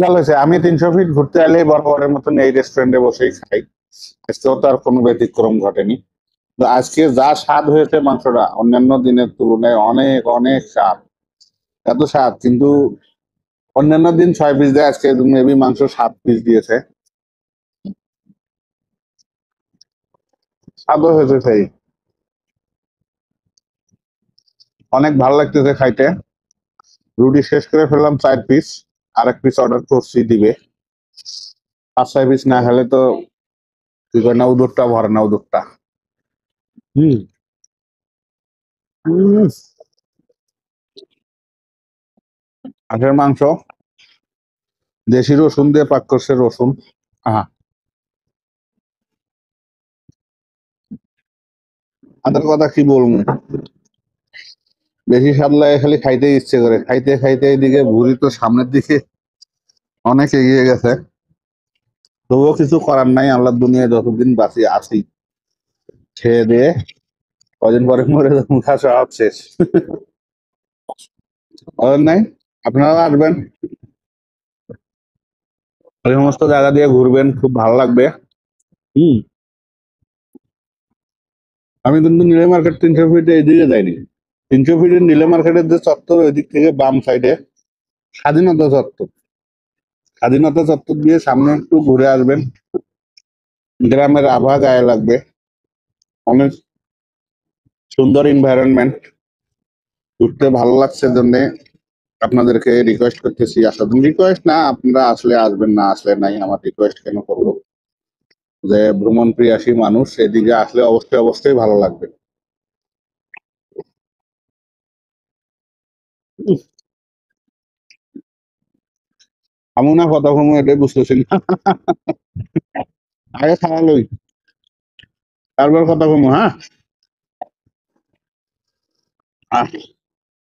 ভালো হয়েছে। আমি 300 ফিট ঘুরতে এলেই বরাবরের মতন এই রেস্টুরেন্টে বসেই খাই। আজকেও তো আর কোনো ব্যতিক্রম ঘটেনি। তো আজকে যা স্বাদ হয়েছে মাংসটা অন্যান্য দিনের তুলনায় অনেক অনেক স্বাদ। এত স্বাদ কিন্তু অন্যান্য দিন 6 পিস দেয়, আজকে মেবি মাংস 7 পিস দিয়েছে। স্বাদও হয়েছে সেই। অনেক ভালো লাগতেছে খাইতে। রুটি শেষ করে ফেললাম 4 পিস। আর 1 পিস অর্ডার করছি দিবে। 5-6 পিস না খেলে তো কি করে না, উদরটা ভরে না উদরটা। হম। হম। হাঁসের মাংস দেশি রসুন দিয়ে পাক করছে, রসুন। আহা, আদার কথা কি বলবো। বেশি স্বাদ লাগে, খালি খাইতে ইচ্ছে করে। খাইতে খাইতে এদিকে ভুঁড়ি তো সামনের দিকে অনেক এগিয়ে গেছে। তবুও কিছু করার নাই, আল্লাহর দুনিয়ায় যতদিন বাঁচি আছি খেয়ে দিয়ে কদিন পরে মরে যাবো, খাওয়া সব শেষ। আর নাই, আপনারা আসবেন, ওই সমস্ত জায়গা দিয়ে ঘুরবেন, খুব ভালো লাগবে। হম। আমি কিন্তু নীলে মার্কেট 300 ফিটে এইদিকে যাইনি। 300 ফিটের নীলে মার্কেটের যে চত্বর, ওই দিক থেকে বাম সাইডে স্বাধীনতা চত্বর। স্বাধীনতা চত্বর দিয়ে সামনে একটু ঘুরে আসবেন, গ্রামের আবহাওয়া গায়ে লাগবে। অনেক সুন্দর এনভায়রনমেন্ট, ঘুরতে ভালো লাগছে জন্য আপনাদেরকে রিকোয়েস্ট করতেছি। আসলে রিকোয়েস্ট না, আপনারা আসলে আসবেন, না আসলে নাই, আমার রিকোয়েস্ট কেন করবো? যে ভ্রমণ প্রিয়াসী মানুষ, এদিকে আসলে অবশ্যই অবশ্যই ভালো লাগবে। আমি না কথা কমু এটাই বুঝতেছি না। আগে খাওয়া লই, তারপর কথা কমু, হ্যাঁ। আহ